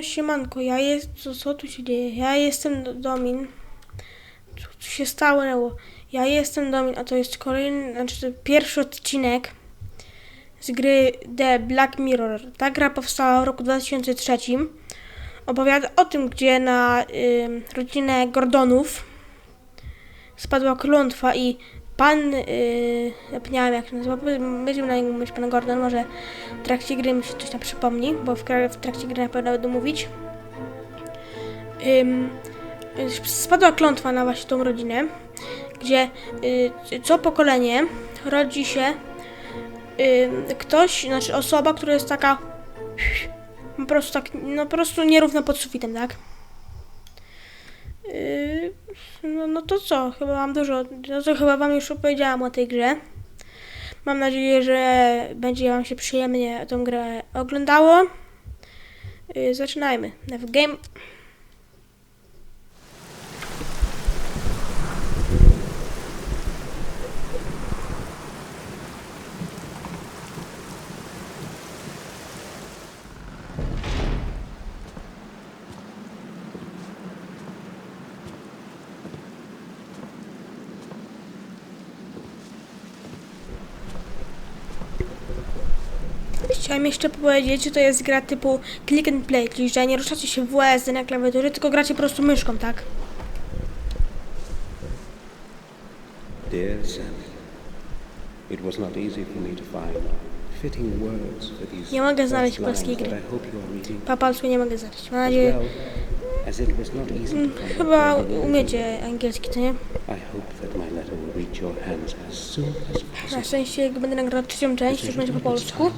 Siemanko, co tu się dzieje? Ja jestem Domin. Co tu się stało? Ja jestem Domin, a to jest pierwszy odcinek z gry The Black Mirror. Ta gra powstała w roku 2003. Opowiada o tym, gdzie na rodzinę Gordonów spadła klątwa i pan, zapomniałem jak się nazywa, będziemy na niego mówić pan Gordon, może w trakcie gry mi się coś tam przypomni, bo w trakcie gry na pewno będę mówić. Spadła klątwa na właśnie tą rodzinę, gdzie co pokolenie rodzi się ktoś, znaczy osoba, która jest taka po prostu nierówna pod sufitem, tak? No to co? Chyba mam dużo. No to chyba wam już opowiedziałam o tej grze. Mam nadzieję, że będzie wam się przyjemnie tą grę oglądało. Zaczynajmy. W game. Chciałem jeszcze powiedzieć, że to jest gra typu click and play, czyli że nie ruszacie się w WS na klawiaturze, tylko gracie po prostu myszką, tak? Dear Sam, it was not easy for me to find fitting words for these Nie mogę znaleźć first lines polskiej that gry. I hope you are reading, Po polsku nie mogę znaleźć. Mam as nadzieję, well as it was not easy to find chyba a friend. umiecie angielski, to nie? I hope that my letter will reach your hands as soon as Na possible. szczęście, jak będę nagrywał trzecią część, już będzie po polsku.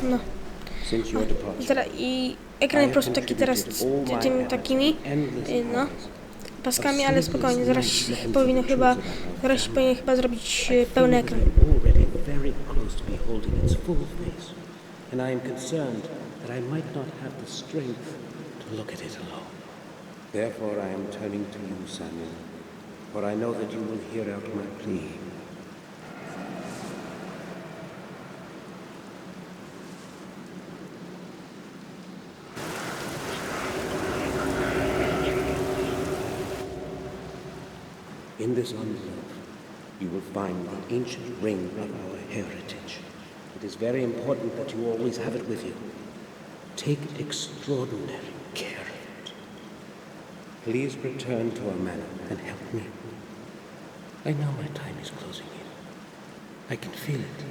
No. Since your departure, I ekran po prostu taki teraz z tymi takimi, no, paskami, ale spokojnie, zaraz się powinno chyba zrobić pełny ekran. already very close to beholding its full face, and I am concerned that I might not have the strength to look at it alone. Therefore I am turning to you, Samuel, for I know that you will hear out my plea. In this envelope, you will find the ancient ring of our heritage. It is very important that you always have it with you. Take extraordinary care of it. Please return to our manor and help me. I know my time is closing in. I can feel it.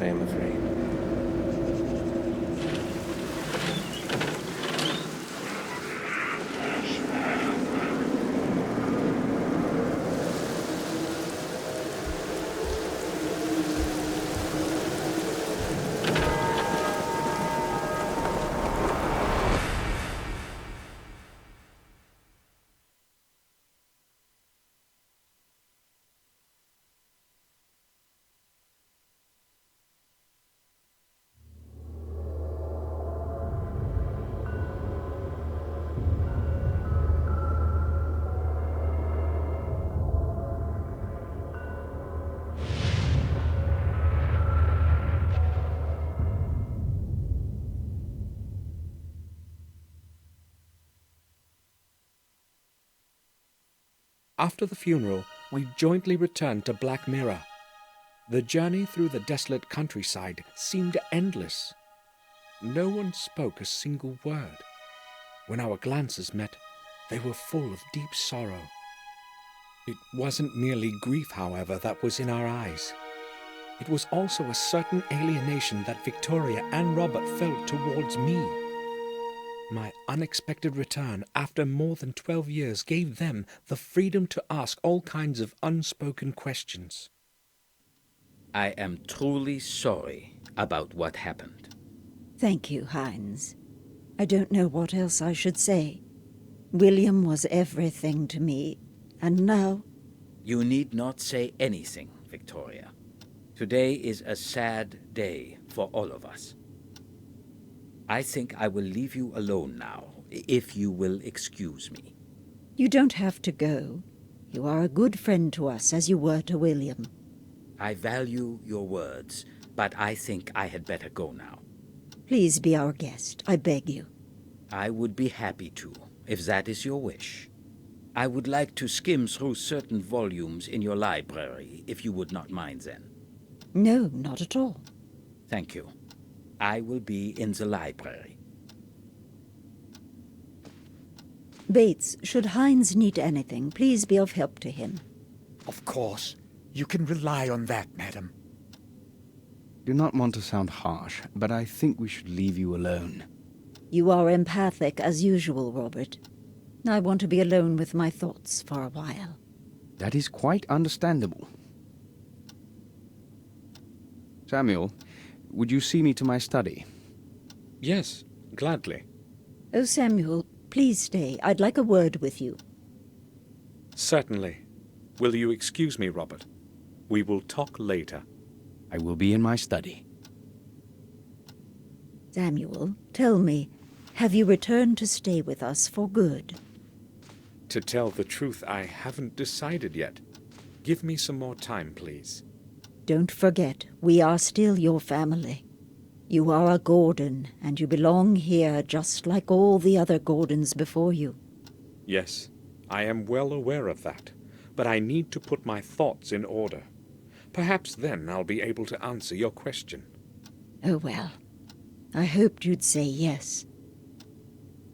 I am afraid. After the funeral, we jointly returned to Black Mirror. The journey through the desolate countryside seemed endless. No one spoke a single word. When our glances met, they were full of deep sorrow. It wasn't merely grief, however, that was in our eyes. It was also a certain alienation that Victoria and Robert felt towards me. My unexpected return after more than 12 years gave them the freedom to ask all kinds of unspoken questions. I am truly sorry about what happened. Thank you, Hines. I don't know what else I should say. William was everything to me, and now... You need not say anything, Victoria. Today is a sad day for all of us. I think I will leave you alone now, if you will excuse me. You don't have to go. You are a good friend to us, as you were to William. I value your words, but I think I had better go now. Please be our guest, I beg you. I would be happy to, if that is your wish. I would like to skim through certain volumes in your library, if you would not mind then. No, not at all. Thank you. I will be in the library. Bates, should Hines need anything, please be of help to him. Of course. You can rely on that, madam. Do not want to sound harsh, but I think we should leave you alone. You are empathic as usual, Robert. I want to be alone with my thoughts for a while. That is quite understandable. Samuel, would you see me to my study? Yes, gladly. Oh, Samuel, please stay. I'd like a word with you. Certainly. Will you excuse me, Robert? We will talk later. I will be in my study. Samuel, tell me, have you returned to stay with us for good? To tell the truth, I haven't decided yet. Give me some more time, please. Don't forget, we are still your family. You are a Gordon, and you belong here just like all the other Gordons before you. Yes, I am well aware of that, but I need to put my thoughts in order. Perhaps then I'll be able to answer your question. Oh, well. I hoped you'd say yes.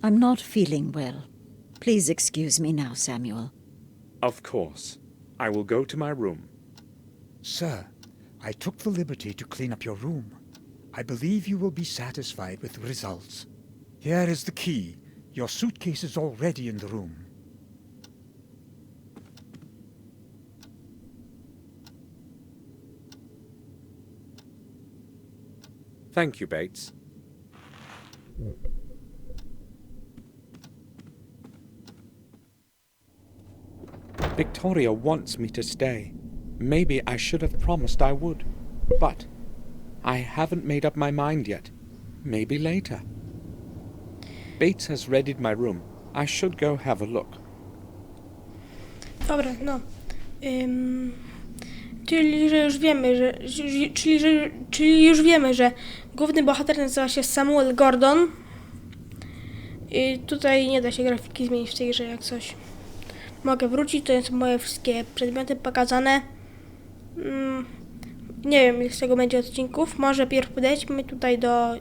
I'm not feeling well. Please excuse me now, Samuel. Of course. I will go to my room. Sir, I took the liberty to clean up your room. I believe you will be satisfied with the results. Here is the key. Your suitcase is already in the room. Thank you, Bates. Victoria wants me to stay. Maybe I should have promised I would. But I haven't made up my mind yet. Maybe later. Bates has readied my room. I should go have a look. Dobra, no. Czyli, że już wiemy, czyli już wiemy, że główny bohater nazywa się Samuel Gordon. I tutaj nie da się grafiki zmienić w tej grze jak coś. Mogę wrócić, to są moje wszystkie przedmioty pokazane. Nie wiem, ile z tego będzie odcinków. Może pierw podejdźmy tutaj do...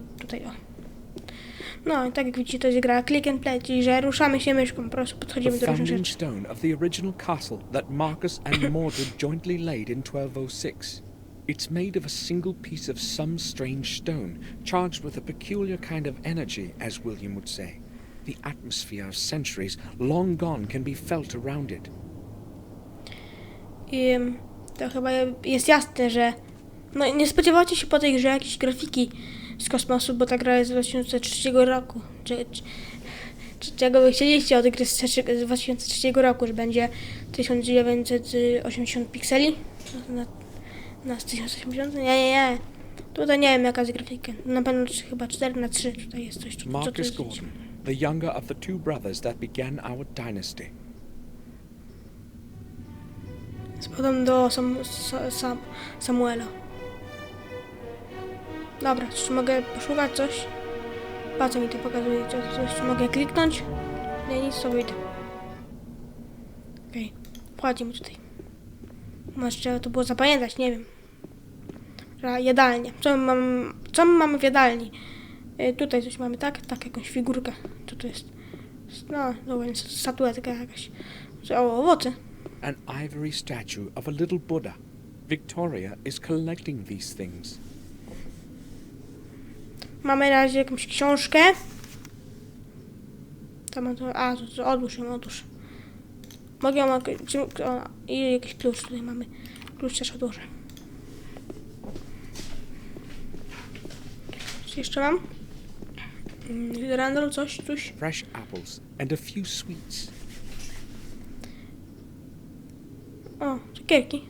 No i tak jak widzicie, to jest gra click and play, czyli że ruszamy się myszką, po prostu podchodzimy The do różnych founding rzeczy. stone of the original castle that Marcus and Mordred jointly laid in 1206. It's made of a single piece of some strange stone, charged with a peculiar kind of energy, as William would say. The atmosphere of centuries long gone can be felt around it. I to chyba jest jasne, że no nie spodziewacie się po tej grze jakiejś grafiki z kosmosu, bo ta gra jest z 2003 roku. Czego wy chcieliście od gry z 2003 roku, że będzie 1980 pikseli? Na 1080? Nie. Tutaj nie wiem jaka jest grafika. Na pewno chyba 4:3 tutaj jest coś. Co to Marcus jest? Gordon, the younger of the two brothers that began our dynasty. Spadam do Samuela. Dobra, czy mogę poszukać coś? Po co mi to pokazuje? Czy mogę kliknąć? Nie, nic, to wyjdę. Okej, wchodzimy tutaj. Może trzeba to było zapamiętać, nie wiem. Jadalnia. Co my mamy w jadalni? Tutaj coś mamy, tak? Tak, jakąś figurkę. Co to jest? No, statuetka jakaś. O, owoce. An ivory statue of a little Buddha. Victoria is collecting these things. Mamy na razie jakąś książkę. To odłóż ją. Mogę ją... I jakiś klucz tutaj mamy. Klucz też odłożę. Co jeszcze mam? Randall, coś? Fresh apples and a few sweets. O, cukierki.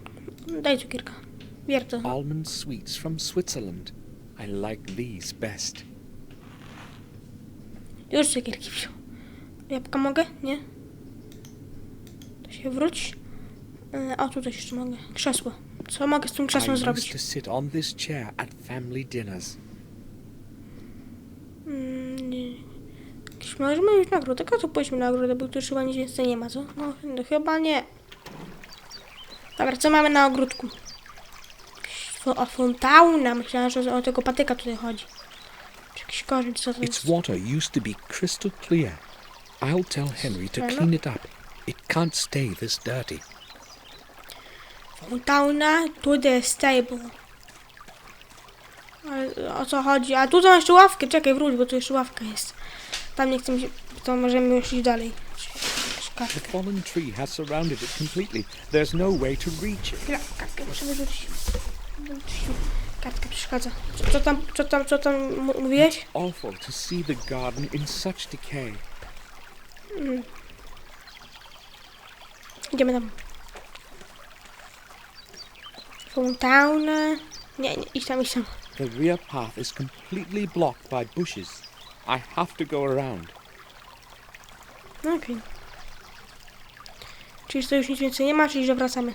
Daj cukierka. Bier to. Almond sweets from Switzerland. I like these best. Już cukierki wziął. Jabłka mogę? Nie? Czekaj, wróć. O, tutaj jeszcze mogę. Krzesło. Co mogę z tym I krzesłem used zrobić? to sit on this chair at family dinners. Nie. Możemy mieć nagrodę. A co pójdźmy na nagrodę, bo tu już chyba nic więcej nie ma, co? No chyba nie. Dobra, co mamy na ogródku? O fontauna. Myślałem, że o tego patyka tutaj chodzi. Czy jakiś korzeń, co to jest? Its water used to be crystal clear. I'll tell Henry to clean it up. It can't stay this dirty. Fontauna to the stable. Ale o co chodzi? A tu mam jeszcze ławkę. Czekaj, wróć, bo tu jeszcze ławka jest. Tam nie chcę mi się... To możemy już iść dalej. The fallen tree has surrounded it completely. There's no way to reach it. Chwila, kartkę muszę wyrzucić. Kartka przeszkadza. Co tam mówiłeś? Awful to see the garden in such decay. Idziemy tam. Fontauna. Nie, idź tam. The rear path is completely blocked by bushes. I have to go around. No okej. Czyli to już nic więcej nie ma, czyli że wracamy.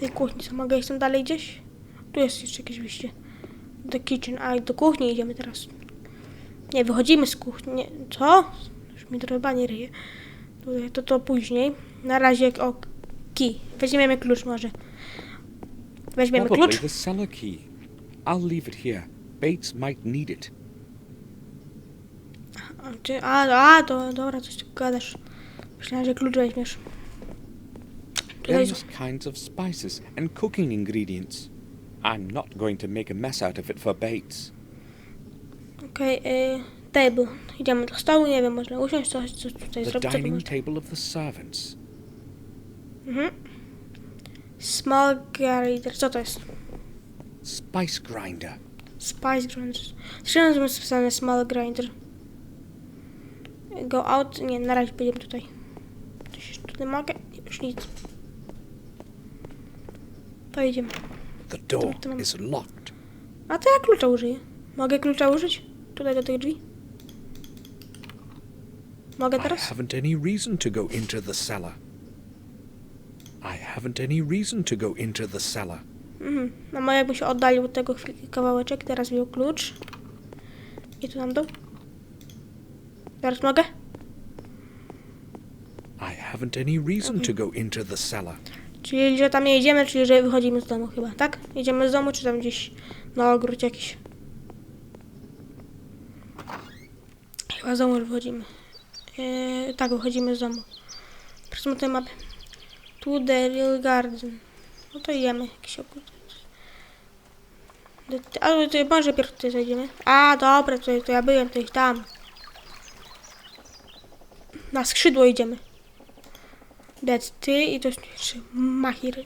Tej kuchni, co mogę iść tam dalej gdzieś? Tu jest jeszcze jakieś wyjście. Do kitchen, a do kuchni idziemy teraz. Nie, wychodzimy z kuchni. Nie, co? Już mi droba nie ryje. To później. Na razie o key. Weźmiemy klucz może. Weźmiemy Probably klucz. the cellar key. I'll leave it here. Bates might need it. Dobra, coś tu gadasz. Myślałem, że klucz weźmiesz. Tutaj Various kinds of spices and cooking ingredients. I'm not going to make a mess out of it for Bates. okej, table. Idziemy do stołu, nie wiem, można usiąść, coś tutaj The zrobić. Co tu dining można? table of the servants. Small grinder, co to jest? Spice grinder. Spice grinder. Trzymam, że jest spisane small grinder. Go out, nie, na razie będziemy tutaj. Coś jeszcze tutaj mogę? Już nic. To idziemy. The door to mam- is locked. A to ja klucza użyję. Mogę klucza użyć? Tutaj do tych drzwi? Mogę I teraz? haven't any reason to go into the cellar. No bo jakby się oddalił od tego kawałeczek, teraz wziął klucz. I tu nam dał. Teraz mogę? I haven't any reason to go into the cellar. Czyli, że tam nie idziemy, czyli, że wychodzimy z domu chyba, tak? Idziemy z domu, czy tam gdzieś na ogród jakiś? Chyba z domu wychodzimy. Tak, wychodzimy z domu. Przejdźmy tę mapę. To the real garden. No to idziemy. Jakiś ogród. Ale to może pierw tutaj zajdziemy. A, dobra, to ja byłem tutaj tam. Na skrzydło idziemy. That's ty i to jest Mahir.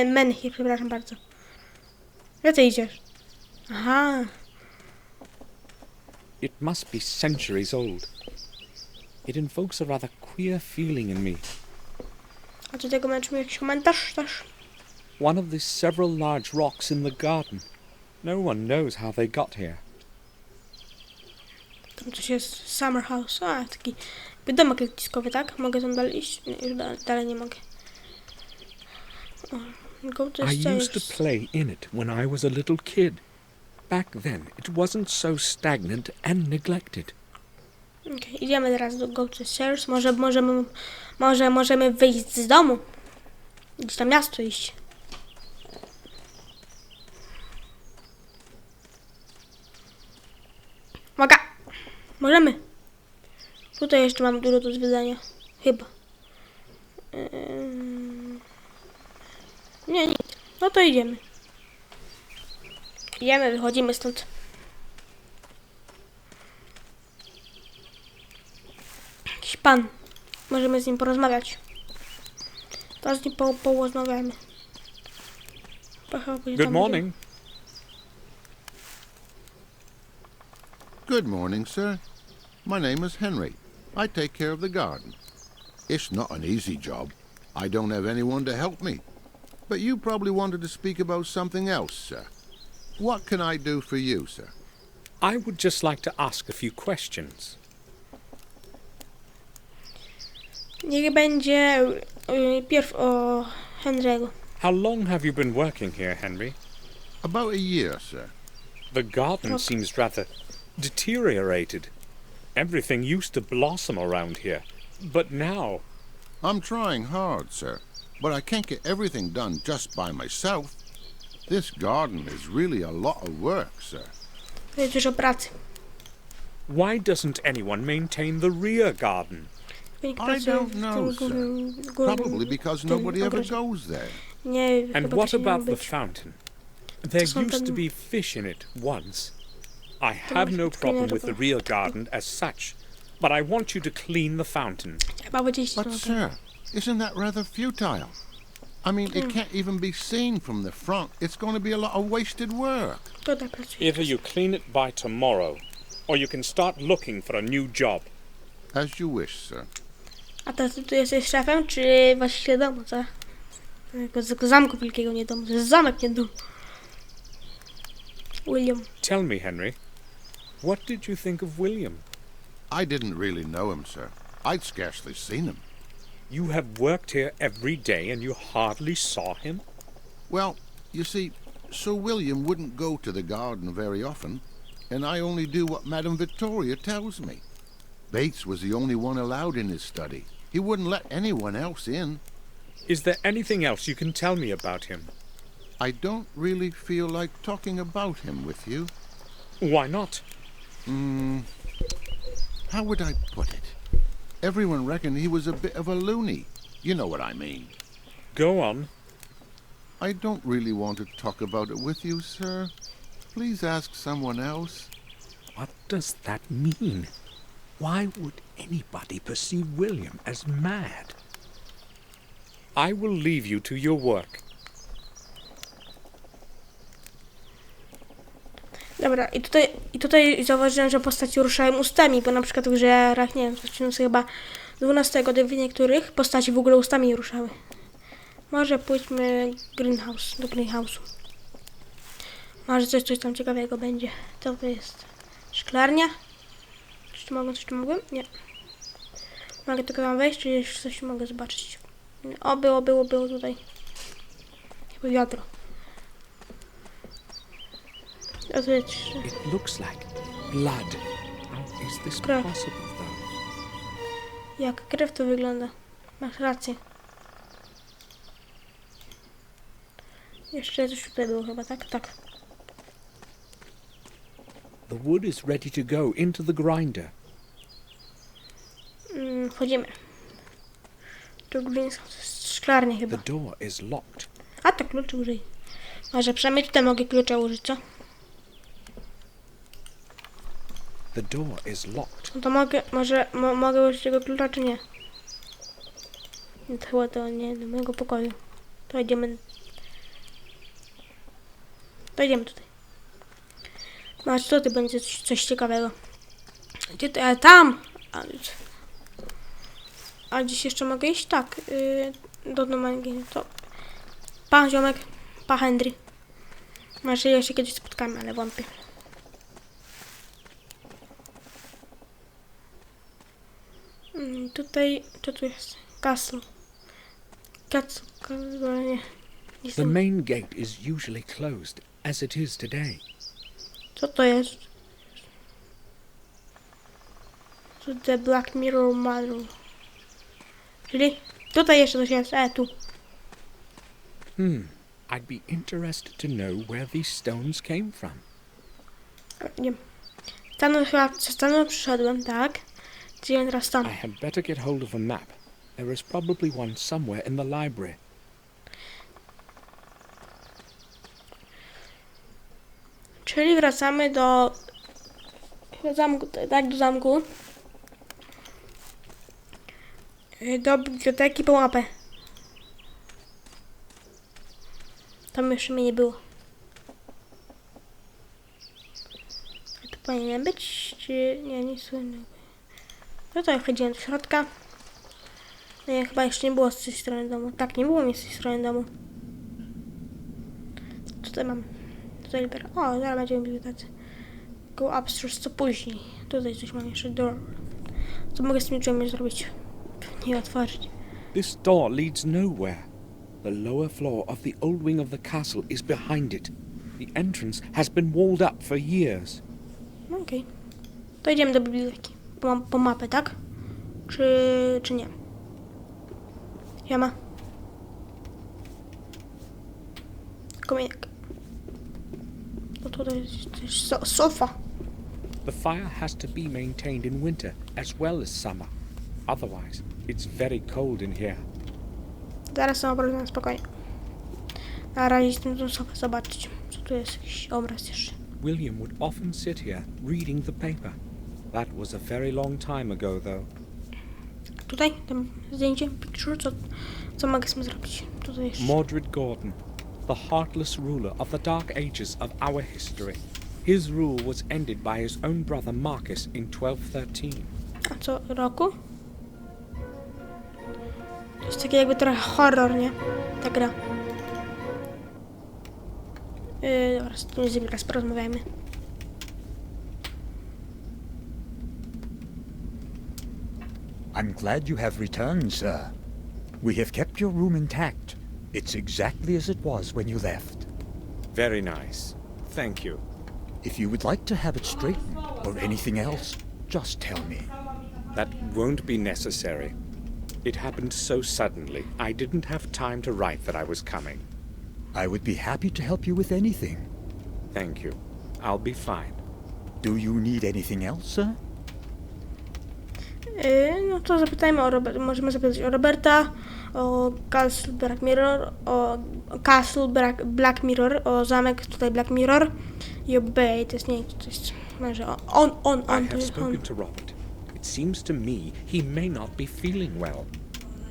Menhir, przepraszam bardzo. Gdzie ty idziesz? Aha. It must be centuries old. It invokes a rather queer feeling in me. A do tego męczymy jakiś komentarz też? One of the several large rocks in the garden. No one knows how they got here. Tam coś jest. Summer house. A, taki domek letniskowy, tak? Mogę tam dalej iść? Nie, już dalej nie mogę. O, go to I used to play in it when I was a little kid. Back then, it wasn't so stagnant and neglected. Okay, idziemy teraz do go to stairs. Może możemy wyjść z domu. Gdzieś tam miasto iść. Uwaga! Możemy. Tutaj jeszcze mam dużo do zwiedzania. Chyba. Nie, nic. No to idziemy. Idziemy, wychodzimy stąd. Jakiś pan. Możemy z nim porozmawiać. To z nim porozmawiamy. Good morning. Good morning, sir. My name is Henry. I take care of the garden. It's not an easy job. I don't have anyone to help me. But you probably wanted to speak about something else, sir. What can I do for you, sir? I would just like to ask a few questions. Niech będzie pierw o Henry'ego. How long have you been working here, Henry? About a year, sir. The garden seems rather deteriorated. Everything used to blossom around here, but now... I'm trying hard, sir, but I can't get everything done just by myself. This garden is really a lot of work, sir. To jest dużo pracy. Why doesn't anyone maintain the rear garden? I don't know, sir. Probably because nobody ever goes there. Nie, And chyba what to się nie about the być. fountain? There są used to tam- be fish in it once. I have no problem with the rear garden as such, but I want you to clean the fountain. Chyba powiedzieć, But, sir, isn't that rather futile? I mean, it can't even be seen from the front. It's going to be a lot of wasted work. Tutaj pracuje. Either you clean it by tomorrow, or you can start looking for a new job. As you wish, sir. A to ty tu jesteś szefem, czy właścicielem domu, co? Tego zamku wielkiego, nie domu. To jest zamek, nie dom. William. Tell me, Henry, what did you think of William? I didn't really know him, sir. I'd scarcely seen him. You have worked here every day and you hardly saw him? Well, you see, Sir William wouldn't go to the garden very often, and I only do what Madame Victoria tells me. Bates was the only one allowed in his study. He wouldn't let anyone else in. Is there anything else you can tell me about him? I don't really feel like talking about him with you. Why not? How would I put it? Everyone reckoned he was a bit of a loony. You know what I mean. Go on. I don't really want to talk about it with you, sir. Please ask someone else. What does that mean? Why would anybody perceive William as mad? I will leave you to your work. Dobra, i tutaj zauważyłem, że postaci ruszają ustami, bo na przykład w grze, nie wiem, zaczynając chyba 12, do niektórych postaci w ogóle ustami nie ruszały. Może pójdźmy do greenhouse'u. Może coś tam ciekawego będzie. Co to jest? Szklarnia? Coś tu mogłem? Nie. Mogę tylko tam wejść, czy jeszcze coś mogę zobaczyć? O, było tutaj. Chyba wiadro. A to jest... It looks like blood. How is this Krew. possible, though? Jak krew to wygląda. Masz rację. Jeszcze coś tutaj było chyba, tak? Tak. The wood is ready to go into the grinder. Wchodzimy. To jest szklarnia chyba. The door is locked. A to kluczy użyj. Może przynajmniej tutaj mogę klucza użyć, co? The door is locked. No to mogę użyć tego klucza, czy nie? Nie, to chyba to nie, do mojego pokoju. To idziemy tutaj. Masz, tutaj będzie coś ciekawego. Gdzie to? Ale tam! A gdzieś jeszcze mogę iść? Tak. Do domu. To... Pa, ziomek. Pa, Henry. Może jeszcze kiedyś spotkamy, ale wątpię. Tutaj, co tu jest? Castle. Nie. The main gate is usually closed, as it is today. Co to jest? To the Black Mirror Model. Czyli tutaj jeszcze coś jest. Tu. I'd be interested to know where these stones came from. Nie. Stanął przyszedłem, tak? Czyli teraz tam. I had better get hold of a map. There is probably one somewhere in the library. Czyli wracamy do zamku, tak, do zamku. Do biblioteki po mapę. Tam jeszcze mnie nie było. A tu powinien być, czy nie, nic innego. No to ja wchodziłem do środka. No i chyba jeszcze nie było z tej strony domu. Tak, nie było mnie z tej strony domu. Tutaj mam. Tutaj libera. O, zaraz będziemy w bibliotece. go upstairs, co później. Tutaj coś mam jeszcze, door. Co mogę z tymi drzwiami zrobić? Nie otworzyć. This door leads nowhere. The lower floor of the old wing of the castle is behind it. The entrance has been walled up for years. No okej. To idziemy do biblioteki. Po mapę, tak? Czy nie? Jama. Kominek. No tutaj jest sofa. The fire has to be maintained in winter as well as summer. Otherwise, it's very cold in here. Zaraz są obrazy na spokojnie. Na razie chcę tą sofę zobaczyć. Co tu jest? Jakiś obraz jeszcze. William would often sit here reading the paper. That was a very long time ago, though. Tutaj, tam zdjęcie, picture, co mogę z tym zrobić? Tutaj jeszcze. Mordred Gordon, the heartless ruler of the dark ages of our history. His rule was ended by his own brother Marcus in 1213. A co roku? To jest taki jakby trochę horror, nie? Ta gra. Dobra, z tym raz porozmawiajmy. I'm glad you have returned, sir. We have kept your room intact. It's exactly as it was when you left. Very nice. Thank you. If you would like to have it straightened or anything else, just tell me. That won't be necessary. It happened so suddenly, I didn't have time to write that I was coming. I would be happy to help you with anything. Thank you. I'll be fine. Do you need anything else, sir? No to zapytajmy o Roberta. Możemy zapytać o Roberta, o Castle Black Mirror, o Castle Black Mirror, o zamek tutaj Black Mirror i o Bay. To jest nie, to jest może on. I have spoken to Robert. It seems to me he may not be feeling well.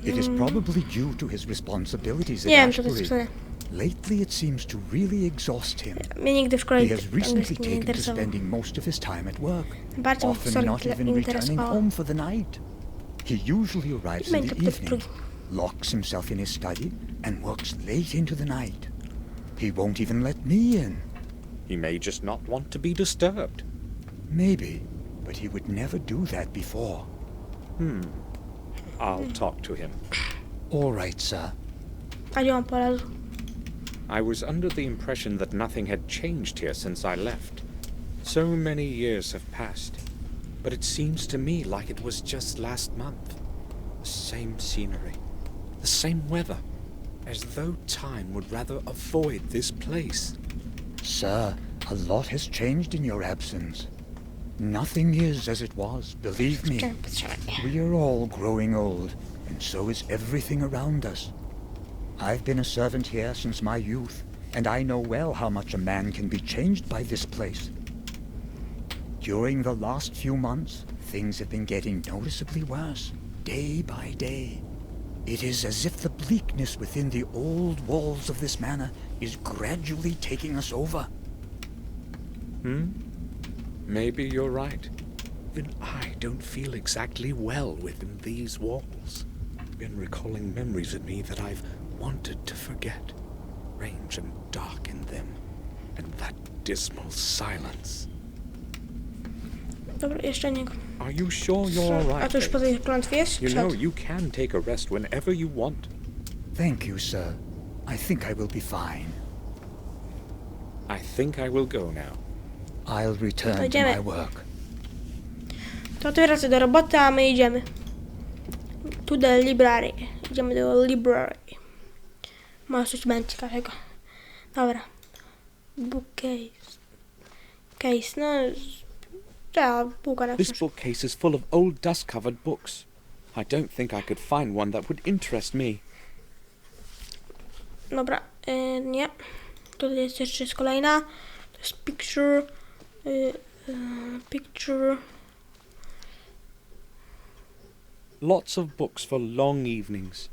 It is probably due to his responsibilities at Nie wiem, co to jest Ashbury. pisane. Lately it seems to really exhaust him. Mnie nigdy w szkole He has recently angielski nie taken to interesował. spending most of his time at work, Bardzo mnie often historia not even returning interesowała. home for the night. He usually arrives in Będzie the pod evening, drugi. locks himself in his study, and works late into the night. He won't even let me in. He may just not want to be disturbed. Maybe, but he would never do that before. I'll talk to him. All right, sir. A gdzie on polazł? I was under the impression that nothing had changed here since I left. So many years have passed, but it seems to me like it was just last month. The same scenery, the same weather, as though time would rather avoid this place. Sir, a lot has changed in your absence. Nothing is as it was, believe me. We are all growing old, and so is everything around us. I've been a servant here since my youth, and I know well how much a man can be changed by this place. During the last few months, things have been getting noticeably worse, day by day. It is as if the bleakness within the old walls of this manor is gradually taking us over. Maybe you're right. Even I don't feel exactly well within these walls. Been recalling memories of me that I've wanted to forget. Strange and dark in them. And that dismal silence. Dobra, jeszcze nie. Are you sure you're all A right? to już po tej klątwie jest? You know, Przed. you can take a rest whenever you want. Thank you, sir. I think I will be fine. I think I will go now. I'll return to Idziemy. my work. To ty wracaj do roboty, a my idziemy. To the library. Idziemy do library. Może coś będzie ciekawego. Dobra. Bookcase. Case, no... Trzeba półka na This książkę. bookcase is full of old dust-covered books. I don't think I could find one that would interest me. Dobra, nie. Tutaj jest jeszcze kolejna. To jest picture. Picture. Lots of books for long evenings.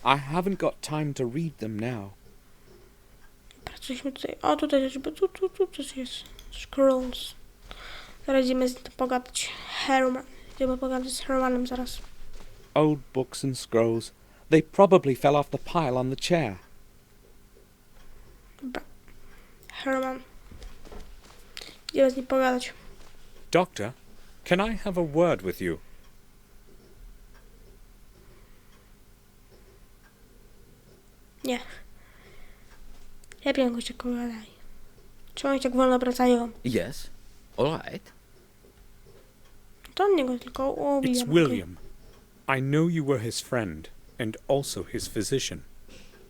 I haven't got time to read them now. Pracujemy tutaj. O, tutaj też, tu coś jest. Scrolls. Zaraz idziemy z tym pogadać. Herman. Idziemy pogadać z Hermanem zaraz. Old books and scrolls. They probably fell off the pile on the chair. Dobra. Herman. Idziemy z nim pogadać. Doctor, can I have a word with you? Nie. Lepiej go się kogadaj. Czemu oni tak wolno wracają? Yes? All right. To on niego tylko ubija. It's William. I know you were his friend, and also his physician.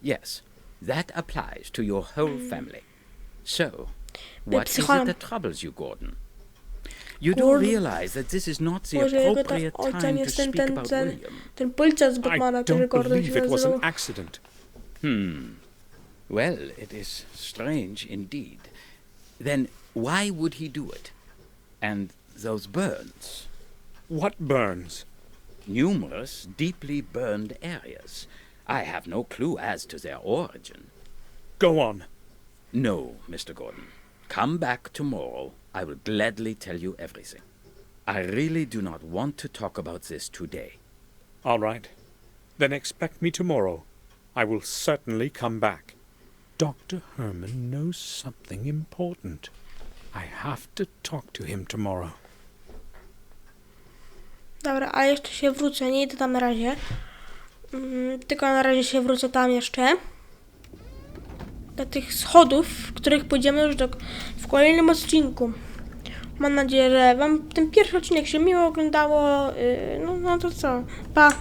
Yes, that applies to your whole family. So, what is it psycholog. that troubles you, Gordon? You do Gordon. realize that this is not the Może jego appropriate ojcem time to jest ten, speak about ten William. policjant z I Batmana, który don't Gordon believe się it was an nazywał. accident. Well, it is strange indeed. Then why would he do it? And those burns? What burns? Numerous deeply burned areas. I have no clue as to their origin. Go on. No, Mr. Gordon. Come back tomorrow. I will gladly tell you everything. I really do not want to talk about this today. All right. Then expect me tomorrow. I will certainly come back. Dr. Herman knows something important. I have to talk to him tomorrow. Dobra, a jeszcze się wrócę, nie idę tam na razie. Tylko na razie się wrócę tam jeszcze. Do tych schodów, w których pójdziemy już w kolejnym odcinku. Mam nadzieję, że wam ten pierwszy odcinek się miło oglądało. No to co? Pa!